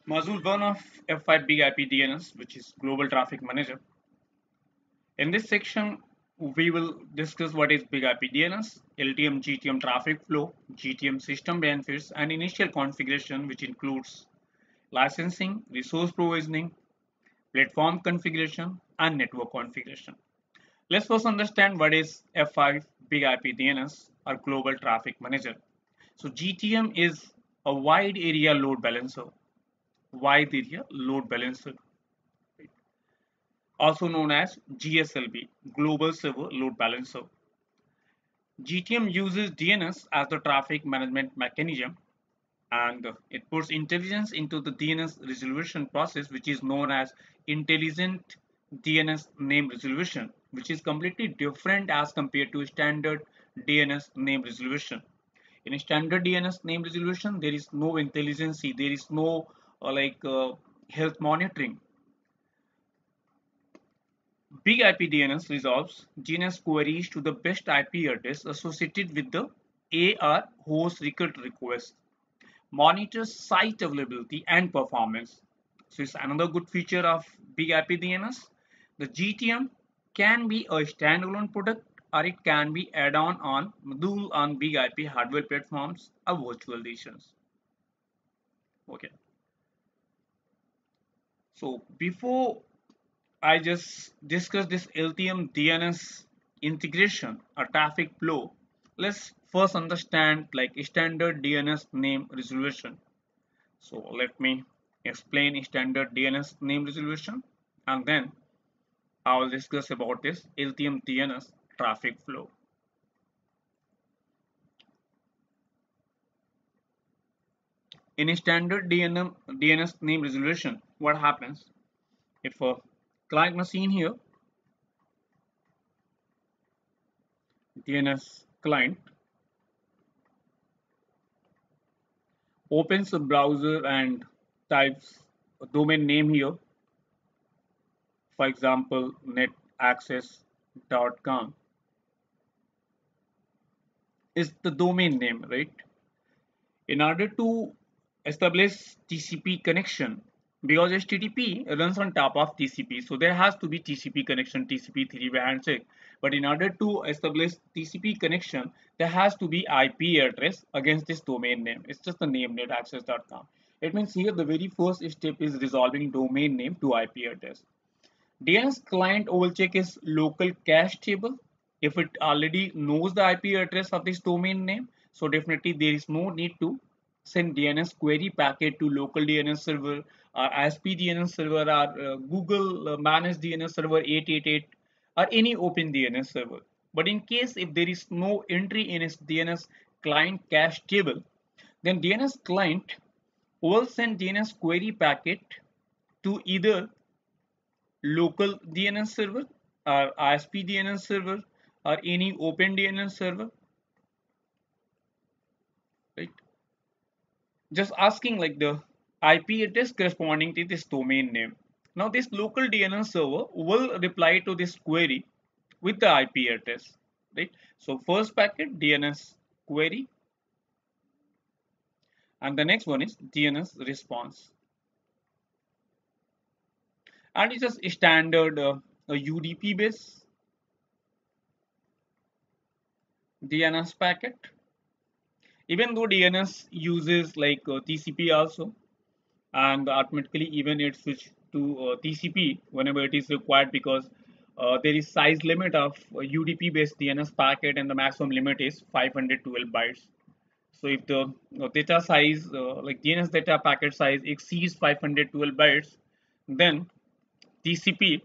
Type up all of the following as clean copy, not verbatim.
Module 1 of F5 Big IP DNS, which is Global Traffic Manager. In this section, we will discuss what is Big IP DNS, LTM GTM traffic flow, GTM system benefits, and initial configuration, which includes licensing, resource provisioning, platform configuration, and network configuration. Let's first understand what is F5 Big IP DNS or Global Traffic Manager. So GTM is a wide area load balancer, also known as GSLB, Global Server Load Balancer. GTM uses DNS as the traffic management mechanism, and it puts intelligence into the DNS resolution process, which is known as intelligent DNS name resolution, which is completely different as compared to standard DNS name resolution. In standard DNS name resolution, there is no intelligence, there is no health monitoring. Big IP DNS resolves DNS queries to the best IP address associated with the AR host request, monitors site availability and performance. So it's another good feature of Big IP DNS. The GTM can be a standalone product or it can be add-on on module on Big IP hardware platforms or virtual editions. Okay. So before I just discussed this LTM DNS integration or traffic flow, let's first understand like standard DNS name resolution. So let me explain standard DNS name resolution and then I will discuss about this LTM DNS traffic flow. In standard DNS name resolution, what happens if a client machine here, DNS client, opens a browser and types a domain name here, for example, netaccess.com is the domain name, right? In order to establish TCP connection, because HTTP runs on top of TCP, so there has to be TCP connection, TCP three-way handshake. But in order to establish TCP connection, there has to be IP address against this domain name. It's just the name netaccess.com. It means here the very first step is resolving domain name to IP address. DNS client will check its local cache table if it already knows the IP address of this domain name. So definitely there is no need to send DNS query packet to local DNS server or ASP DNS server or Google managed DNS server 888 or any open DNS server. But in case if there is no entry in its DNS client cache table, then DNS client will send DNS query packet to either local DNS server or ISP DNS server or any open DNS server, right? Just asking like the IP address corresponding to this domain name. Now this local DNS server will reply to this query with the IP address, right? So first packet DNS query and the next one is DNS response. And it's just a standard a UDP based DNS packet. Even though DNS uses like TCP also, and automatically even it switch to TCP whenever it is required because there is size limit of UDP based DNS packet and the maximum limit is 512 bytes. So if the data size like DNS data packet size exceeds 512 bytes, then TCP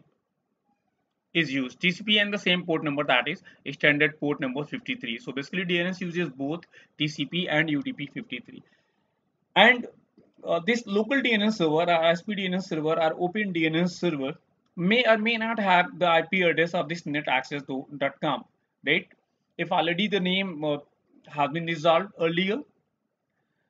is used. TCP and the same port number, that is standard port number 53. So basically DNS uses both TCP and UDP 53. And this local DNS server, or ASP DNS server, or Open DNS server may or may not have the IP address of this netaccess.com, right? If already the name has been resolved earlier,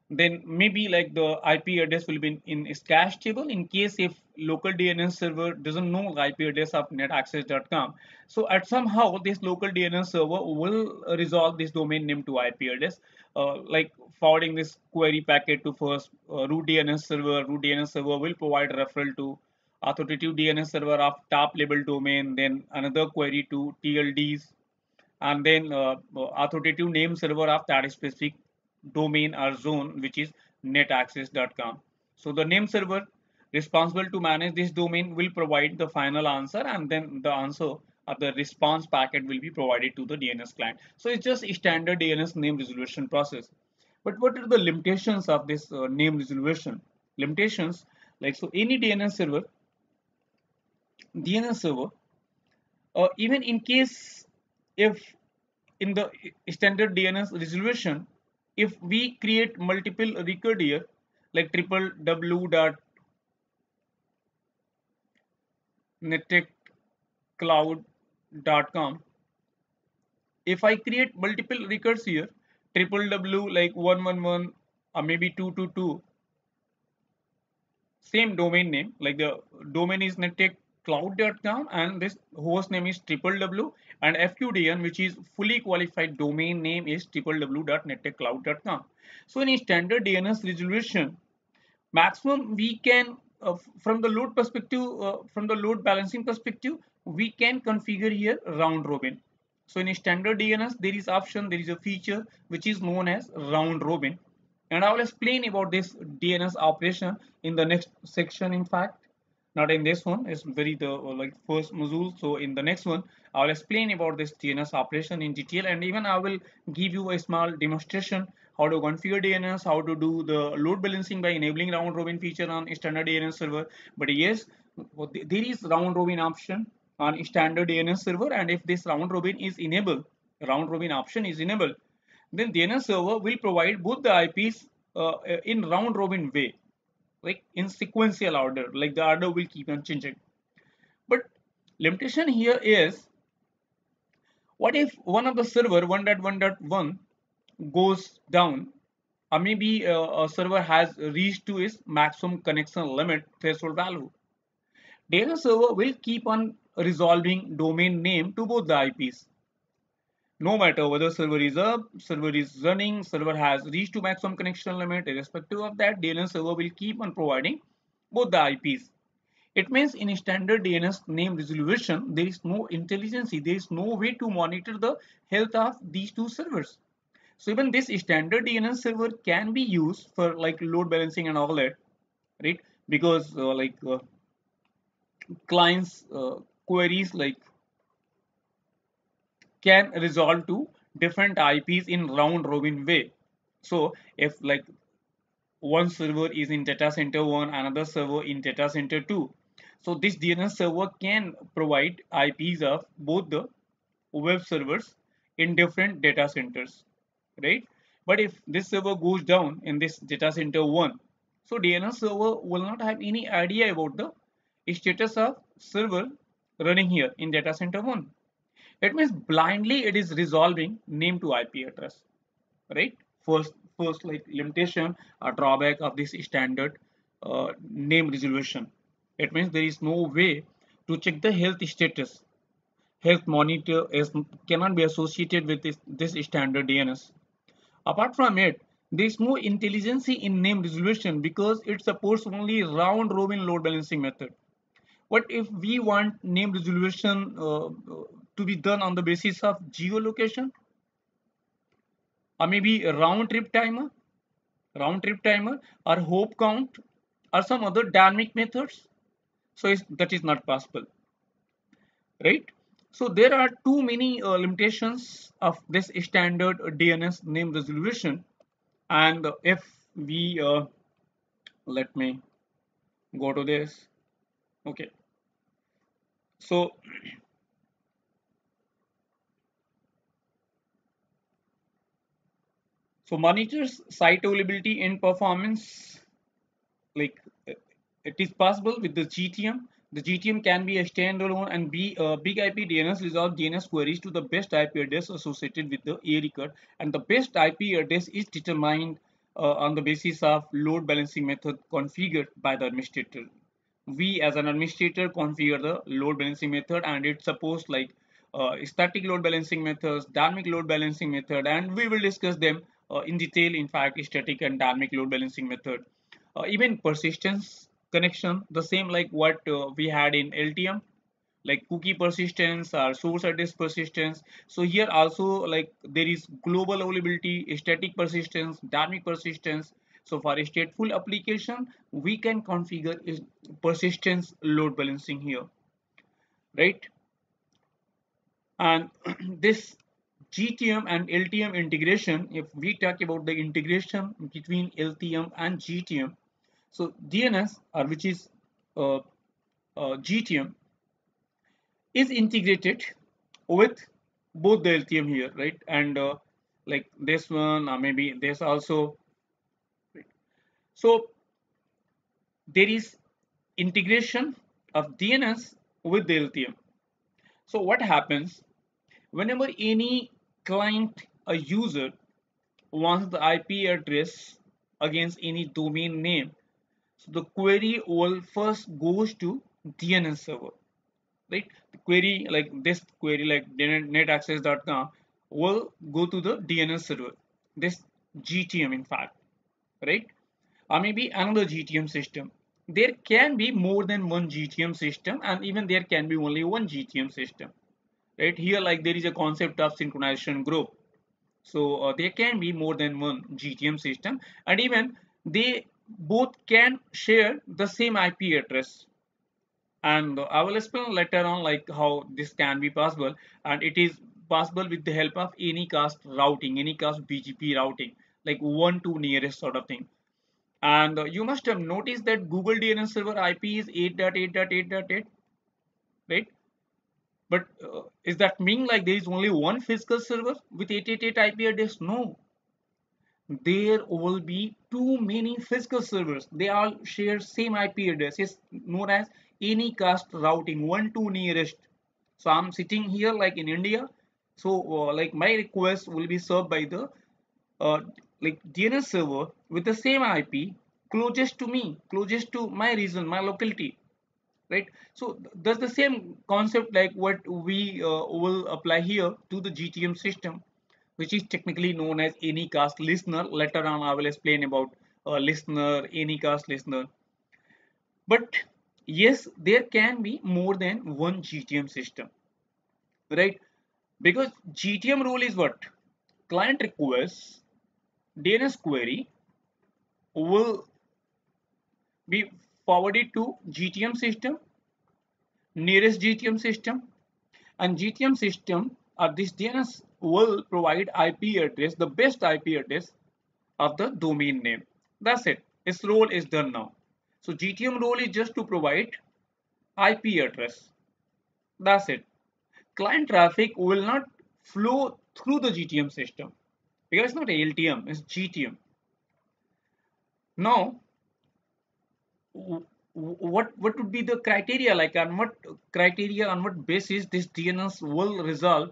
then maybe like the IP address will be in a cache table in case if local DNS server doesn't know the IP address of netaccess.com. So at somehow this local DNS server will resolve this domain name to IP address, like forwarding this query packet to first root DNS server. Root DNS server will provide referral to authoritative DNS server of top level domain, then another query to TLDs, and then authoritative name server of that specific domain or zone, which is netaccess.com. So the name server responsible to manage this domain will provide the final answer, and then the answer of the response packet will be provided to the DNS client. So it's just a standard DNS name resolution process. But what are the limitations of this name resolution? Limitations, like, so any DNS server, even in case if in the standard DNS resolution, if we create multiple record here, like www.nettechcloud.com, if I create multiple records here, www like 111 or maybe 222, same domain name, like the domain is nettechcloud.com and this host name is www, and FQDN, which is fully qualified domain name, is www.nettechcloud.com. So in a standard DNS resolution, maximum we can from the load perspective, from the load balancing perspective, we can configure here round robin. So in a standard DNS, there is option, there is a feature which is known as round robin, and I will explain about this DNS operation in the next section. In fact, not in this one, it's very the like first module. So in the next one, I will explain about this DNS operation in detail, and even I will give you a small demonstration how to configure DNS, how to do the load balancing by enabling round robin feature on standard DNS server. But yes, there is round robin option on standard DNS server, and if this round robin is enabled, round robin option is enabled, then DNS server will provide both the IPs in round robin way, like in sequential order, like the order will keep on changing. But limitation here is, what if one of the server 1.1.1 goes down, or maybe a server has reached to its maximum connection limit threshold value? DNS server will keep on resolving domain name to both the IPs. No matter whether server is up, server is running, server has reached to maximum connection limit, irrespective of that, DNS server will keep on providing both the IPs. It means in standard DNS name resolution, there is no intelligence, there is no way to monitor the health of these two servers. So even this standard DNS server can be used for like load balancing and all that, right? Because clients queries like can resolve to different IPs in round robin way. So if like one server is in data center 1, another server in data center 2, so this DNS server can provide IPs of both the web servers in different data centers, right? But if this server goes down in this data center 1, so DNS server will not have any idea about the status of server running here in data center 1. It means blindly it is resolving name to IP address, right? First like limitation or drawback of this standard name resolution. It means there is no way to check the health status. Health monitor is cannot be associated with this standard DNS. Apart from it, there is no intelligence in name resolution because it supports only round robin load balancing method. What if we want name resolution to be done on the basis of geolocation, or maybe a round trip timer, or hop count, or some other dynamic methods? So that is not possible, right? So there are too many limitations of this standard DNS name resolution. And if we let me go to this, okay. So monitors site availability and performance, like it is possible with the GTM. The GTM can be a standalone and be a big IP DNS resolve DNS queries to the best IP address associated with the A record, and the best IP address is determined on the basis of load balancing method configured by the administrator. We as an administrator configure the load balancing method, and it's supposed like static load balancing methods, dynamic load balancing method, and we will discuss them in detail. In fact, static and dynamic load balancing method, even persistence connection, the same like what we had in LTM, like cookie persistence or source address persistence. So here also like there is global availability, static persistence, dynamic persistence. So for a stateful application, we can configure persistence load balancing here, right? And this GTM and LTM integration, if we talk about the integration between LTM and GTM, so DNS, or which is uh, GTM, is integrated with both the LTM here, right? And like this one, or maybe this also. Right? So there is integration of DNS with the LTM. So what happens whenever any client, a user, wants the IP address against any domain name, so the query will first goes to DNS server, right? The query like this query like netaccess.com will go to the DNS server, this GTM in fact, right? Or maybe another GTM system. There can be more than one GTM system, and even there can be only one GTM system, right? Here like there is a concept of synchronization group. So there can be more than one GTM system, and even they both can share the same IP address. And I will explain later on like how this can be possible, and it is possible with the help of Anycast routing, Anycast BGP routing, like one to nearest sort of thing. And you must have noticed that Google DNS server IP is 8.8.8.8, right? But is that mean like there is only one physical server with 888 IP address? No, there will be too many physical servers. They all share same IP address. It's known as Anycast routing, one to nearest. So I'm sitting here like in India. So like my request will be served by the uh, like DNS server with the same IP closest to me, closest to my region, my locality, right? So that's the same concept like what we will apply here to the GTM system, which is technically known as Anycast listener. Later on, I will explain about listener, Anycast listener. But yes, there can be more than one GTM system, right? Because GTM rule is what? Client requests DNS query will be forwarded to GTM system, nearest GTM system, and GTM system or this DNS will provide IP address, the best IP address of the domain name. That's it. Its role is done now. So GTM role is just to provide IP address. That's it. Client traffic will not flow through the GTM system because it's not LTM, it's GTM. Now, what would be the criteria, like on what criteria, on what basis this DNS will resolve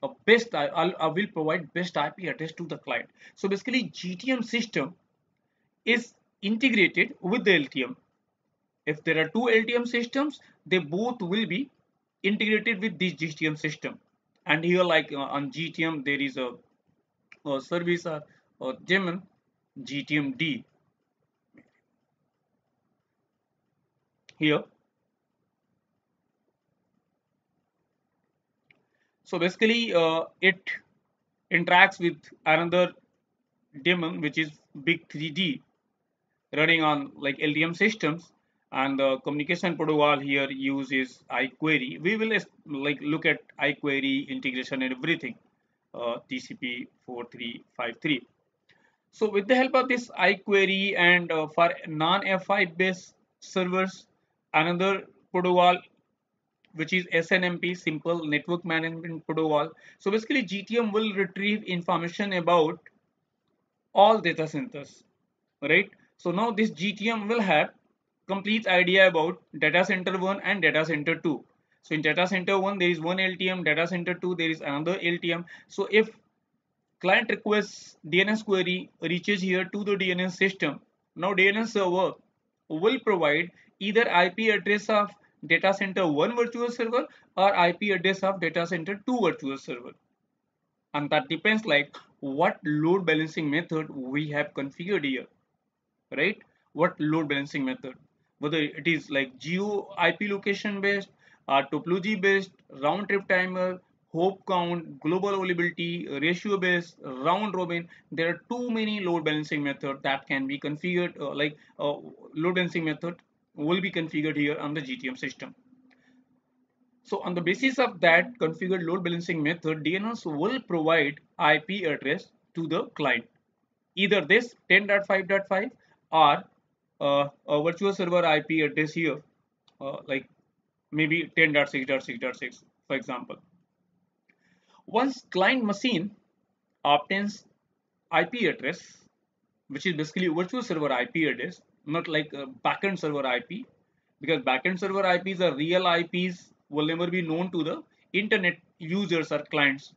a best I will provide best IP address to the client. So basically GTM system is integrated with the LTM. If there are two LTM systems, they both will be integrated with this GTM system. And here like on GTM there is a service or daemon GTMD here. So basically it interacts with another daemon which is big 3D running on like LTM systems, and the communication protocol here uses iQuery. We will like look at iQuery integration and everything, TCP 4353. So with the help of this iQuery and for non-FI based servers, another protocol which is SNMP, Simple Network Management Protocol. So basically GTM will retrieve information about all data centers, right? So now this GTM will have complete idea about data center 1 and data center 2. So in data center 1 there is one LTM, data center 2 there is another LTM. So if client requests DNS query reaches here to the DNS system. Now DNS server will provide either IP address of data center 1 virtual server or IP address of data center 2 virtual server. And that depends like what load balancing method we have configured here, right? What load balancing method, whether it is like geo IP location based or topology based, round trip timer, hop count, global availability, ratio based, round robin. There are too many load balancing method that can be configured, load balancing method will be configured here on the GTM system. So on the basis of that configured load balancing method, DNS will provide IP address to the client, either this 10.5.5 or a virtual server IP address here, like maybe 10.6.6.6, for example. Once client machine obtains IP address, which is basically virtual server IP address, not like a backend server IP, because backend server IPs are real IPs, will never be known to the internet users or clients.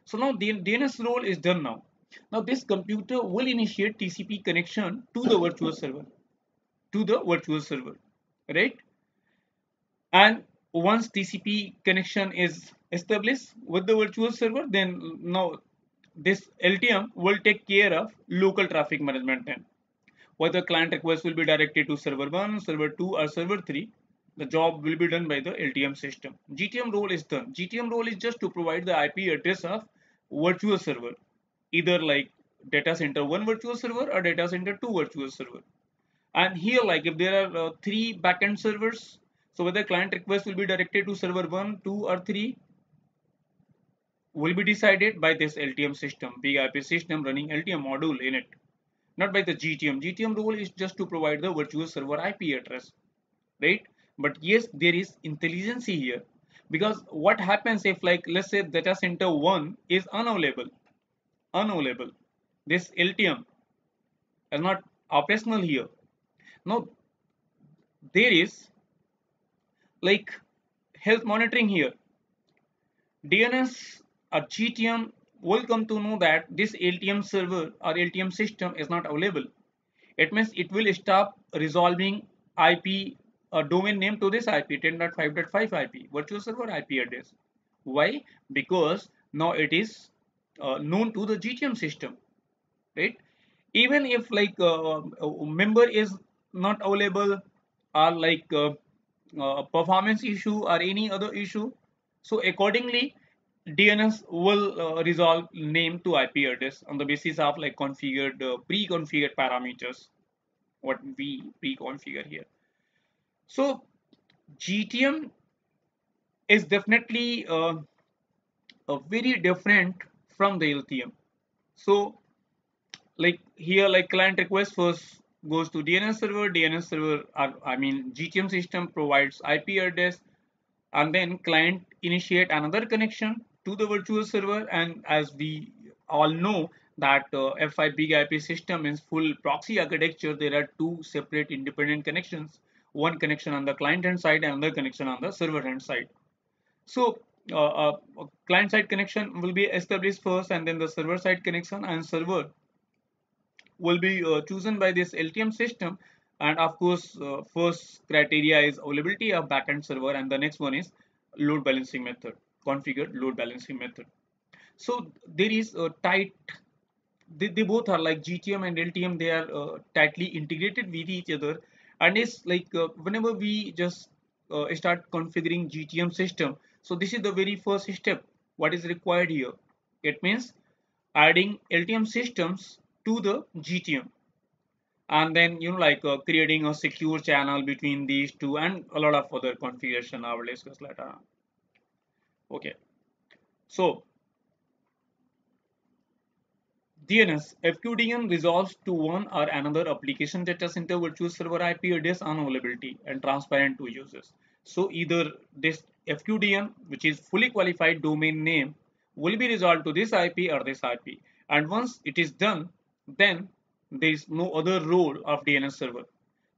So now the DNS role is done now. Now this computer will initiate TCP connection to the virtual server, right? And once TCP connection is established with the virtual server, then now this LTM will take care of local traffic management then. Whether client request will be directed to server 1, server 2 or server 3, the job will be done by the LTM system. GTM role is done. GTM role is just to provide the IP address of virtual server, either like data center 1 virtual server or data center 2 virtual server. And here, like if there are 3 backend servers, so whether client request will be directed to server 1, 2 or 3 will be decided by this LTM system, big IP system running LTM module in it, not by the GTM. GTM role is just to provide the virtual server IP address, right? But yes, there is intelligence here, because what happens if, like, let's say data center 1 is unavailable, this LTM is not operational here. Now there is like health monitoring here. DNS or GTM will come to know that this LTM server or LTM system is not available. It means it will stop resolving IP domain name to this IP 10.5.5 IP virtual server IP address. Why? Because now it is known to the GTM system, right? Even if like a member is not available, or like performance issue or any other issue, so accordingly DNS will resolve name to IP address on the basis of like configured pre-configured parameters what we pre-configure here. So GTM is definitely very different from the LTM. So like here, like client request first goes to DNS server, I mean GTM system provides IP address, and then client initiate another connection to the virtual server. And as we all know that F5 big IP system is full proxy architecture, there are two separate independent connections, one connection on the client hand side and another connection on the server hand side. So client side connection will be established first, and then the server side connection and server will be chosen by this LTM system. And of course, first criteria is availability of backend server, and the next one is load balancing method, configured load balancing method. So there is a tight, they both are like GTM and LTM, they are tightly integrated with each other. And it's like whenever we just start configuring GTM system, so this is the very first step what is required here. It means adding LTM systems to the GTM, and then like creating a secure channel between these two, and a lot of other configuration I will discuss later on. Okay, so DNS FQDN resolves to one or another application data center virtual server IP address unavailability and transparent to users. So either this FQDN, which is fully qualified domain name, will be resolved to this IP or this IP. And once it is done, then there is no other role of DNS server.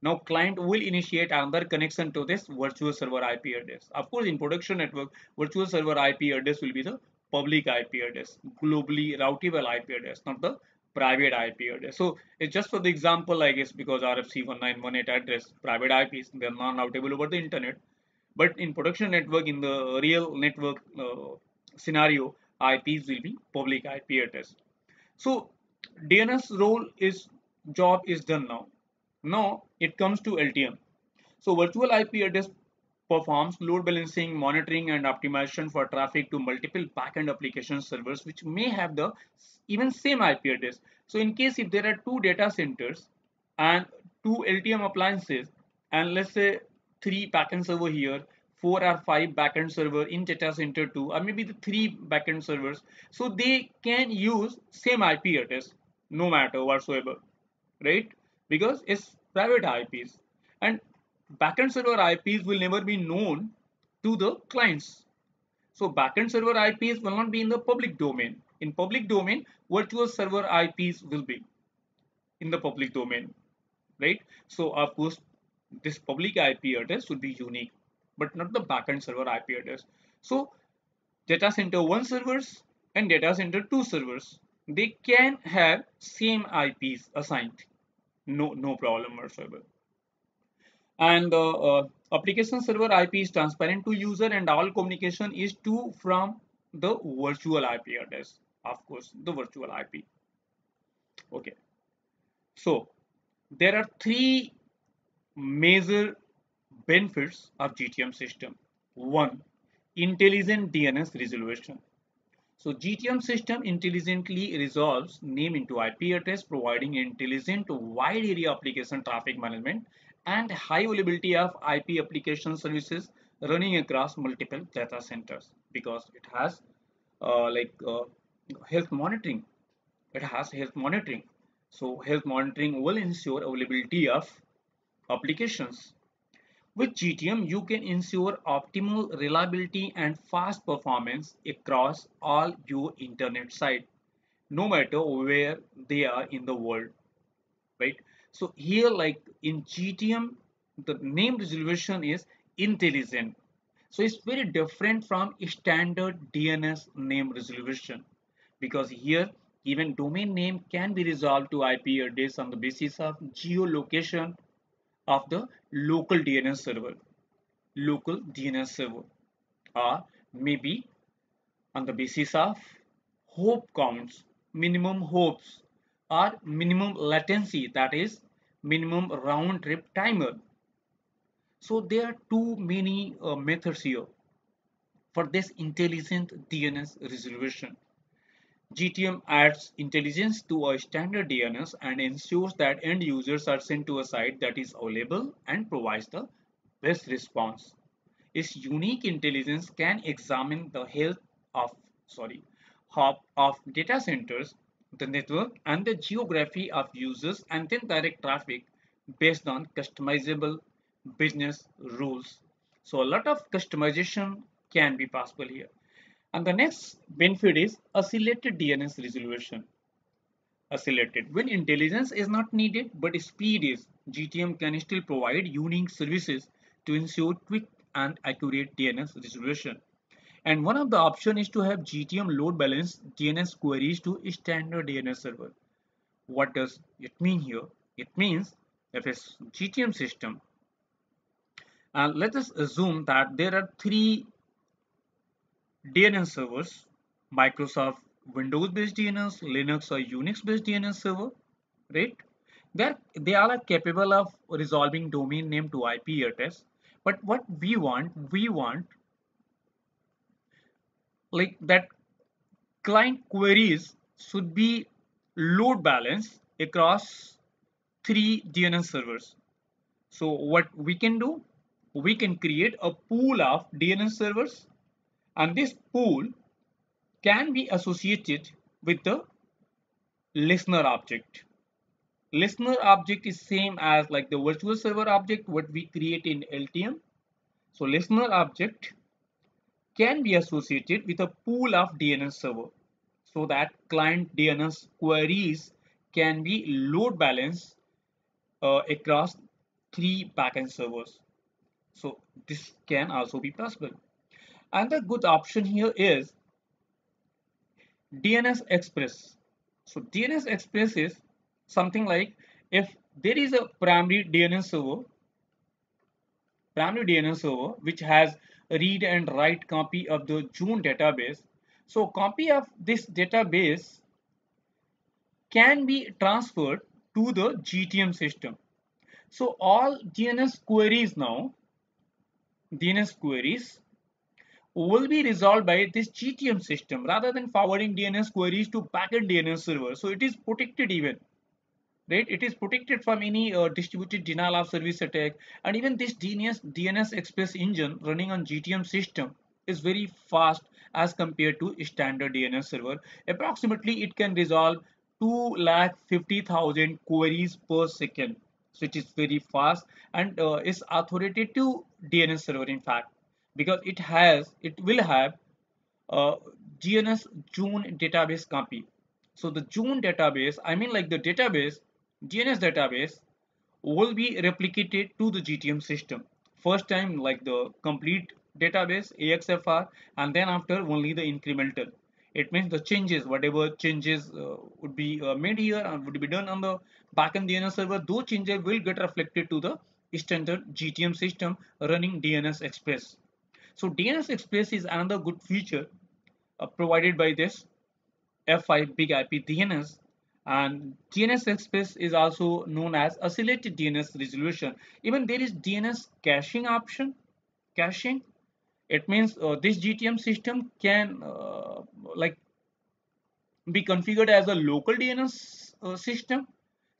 Now client will initiate another connection to this virtual server IP address. Of course, in production network, virtual server IP address will be the public IP address, globally routable IP address, not the private IP address. So it's just for the example, I guess, because RFC 1918 address, private IPs, they're non-routable over the internet. But in production network, in the real network scenario, IPs will be public IP address. So DNS role is job is done now. Now it comes to LTM. So virtual IP address performs load balancing, monitoring, and optimization for traffic to multiple backend application servers, which may have the even same IP address. So in case if there are two data centers and two LTM appliances, and let's say three backend server here, four or five backend server in data center two, or maybe the three backend servers, so they can use same IP address no matter whatsoever, right? Because it's private IPs, and backend server IPs will never be known to the clients. So backend server IPs will not be in the public domain. In public domain, virtual server IPs will be in the public domain, right? So of course, this public IP address should be unique, but not the backend server IP address. So data center one servers and data center two servers, they can have same IPs assigned. No problem whatsoever. And the application server IP is transparent to user, and all communication is to from the virtual IP address. Of course, the virtual IP. Okay. So there are three major benefits of GTM system. One, intelligent DNS resolution. So GTM system intelligently resolves name into IP address, providing intelligent wide area application traffic management and high availability of IP application services running across multiple data centers, because it has health monitoring. It has health monitoring. So health monitoring will ensure availability of applications. With GTM, you can ensure optimal reliability and fast performance across all your internet sites, no matter where they are in the world, right? So here, like in GTM, the name resolution is intelligent. So it's very different from standard DNS name resolution, because here even domain name can be resolved to IP address on the basis of geolocation of the local DNS server, or maybe on the basis of hop counts, minimum hops, or minimum latency, that is minimum round trip timer. So there are too many methods here for this intelligent DNS resolution. GTM adds intelligence to a standard DNS and ensures that end users are sent to a site that is available and provides the best response. Its unique intelligence can examine the health of of data centers, the network, and the geography of users, and then direct traffic based on customizable business rules. So a lot of customization can be possible here. And the next benefit is accelerated DNS resolution. Accelerated. When intelligence is not needed but speed is, GTM can still provide unique services to ensure quick and accurate DNS resolution. And one of the options is to have GTM load balance DNS queries to standard DNS server. What does it mean here? It means if it's GTM system, and let us assume that there are three DNS servers: Microsoft Windows based DNS, Linux or Unix based DNS server, right? They all are capable of resolving domain name to IP address. But what we want like that client queries should be load balanced across three DNS servers. So what we can do, we can create a pool of DNS servers, and this pool can be associated with the listener object. Listener object is same as like the virtual server object what we create in LTM. So listener object can be associated with a pool of DNS server, so that client DNS queries can be load balanced across three backend servers. So this can also be possible. Another good option here is DNS Express. So DNS Express is something like, if there is a primary DNS server which has a read and write copy of the June database. So copy of this database can be transferred to the GTM system. So all DNS queries will be resolved by this GTM system rather than forwarding DNS queries to backend DNS server. So it is protected even, right? It is protected from any distributed denial of service attack, and even this DNS Express engine running on GTM system is very fast as compared to standard DNS server. Approximately, it can resolve 250,000 queries per second. So it is very fast and is authoritative DNS server in fact, because it will have uh, DNS June database copy. So the June database, I mean like the database, DNS database will be replicated to the GTM system. First time like the complete database AXFR, and then after only the incremental. It means the changes, whatever changes would be made here and would be done on the backend DNS server, those changes will get reflected to the standard GTM system running DNS Express. So DNS Express is another good feature provided by this F5 big IP DNS, and DNS Express is also known as oscillated DNS resolution. Even there is DNS caching option. Caching, it means this GTM system can like be configured as a local DNS system.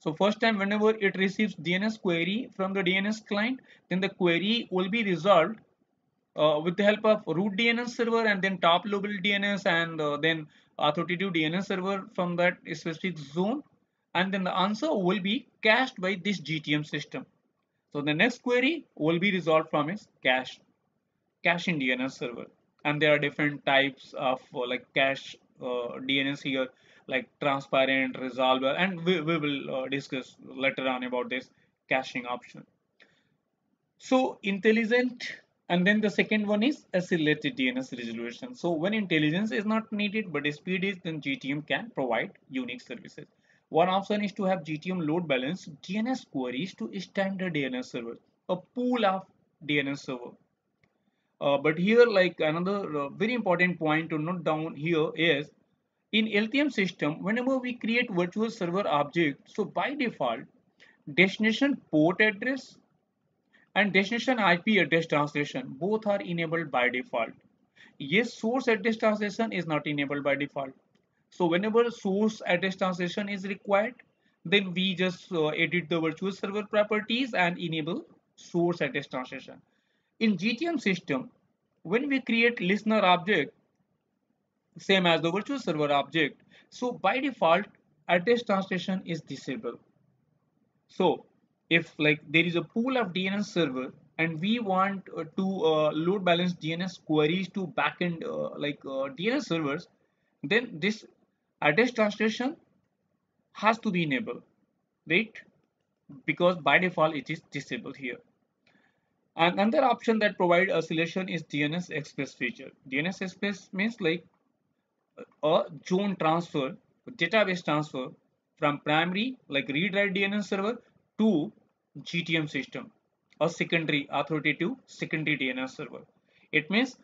So first time whenever it receives DNS query from the DNS client, then the query will be resolved with the help of root DNS server and then top level DNS, and then authoritative DNS server from that specific zone, and then the answer will be cached by this GTM system. So the next query will be resolved from its caching DNS server, and there are different types of like cache DNS here, like transparent, resolver, and we will discuss later on about this caching option. So intelligent, and then the second one is accelerated DNS resolution. So when intelligence is not needed but speed is, then GTM can provide unique services. One option is to have GTM load balance DNS queries to standard DNS servers, a pool of DNS server. But here, like another very important point to note down here is, in LTM system, whenever we create virtual server object, so by default, destination port address and destination IP address translation both are enabled by default. Yes, source address translation is not enabled by default. So whenever source address translation is required, then we just edit the virtual server properties and enable source address translation. In GTM system, when we create listener object, same as the virtual server object, so by default, address translation is disabled. So if like there is a pool of DNS server and we want to load balance DNS queries to backend DNS servers, then this address translation has to be enabled, right? Because by default it is disabled here. And another option that provide oscillation is DNS Express feature. DNS Express means like a zone transfer, database transfer from primary like read write DNS server to GTM system, a secondary authoritative secondary DNS server. It means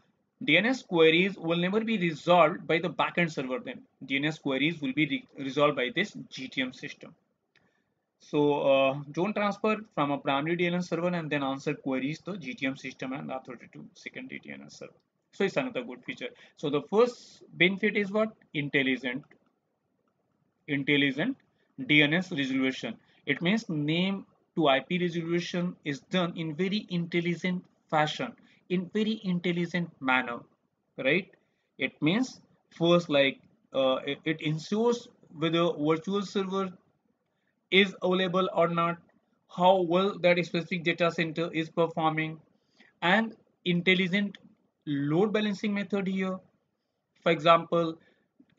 DNS queries will never be resolved by the backend server. Then DNS queries will be resolved by this GTM system. So zone transfer from a primary DNS server and then answer queries to GTM system and authoritative secondary DNS server. So it's another good feature. So the first benefit is what? Intelligent DNS resolution. It means name to IP resolution is done in very intelligent fashion, in very intelligent manner, right? It means first like it ensures whether virtual server is available or not, how well that specific data center is performing, and intelligent load balancing method here. For example,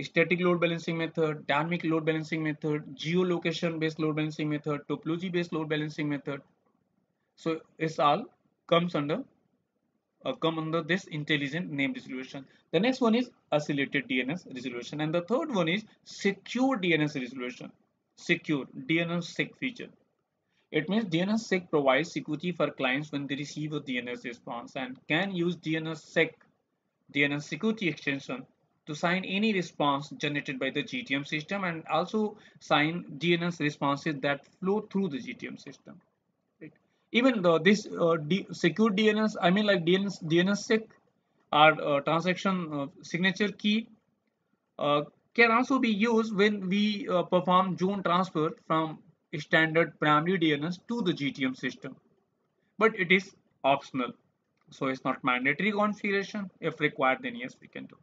static load balancing method, dynamic load balancing method, geolocation based load balancing method, topology based load balancing method. So this all comes under come under this intelligent name resolution. The next one is isolated DNS resolution, and the third one is secure DNS resolution. Secure DNSSEC feature. It means DNSSEC provides security for clients when they receive a DNS response and can use DNSSEC DNS security extension to sign any response generated by the GTM system and also sign DNS responses that flow through the GTM system. Right? Even this secure DNS, I mean like DNSSEC or transaction signature key uh, can also be used when we perform zone transfer from standard primary DNS to the GTM system, but it is optional. So it's not mandatory configuration. If required, then yes, we can do.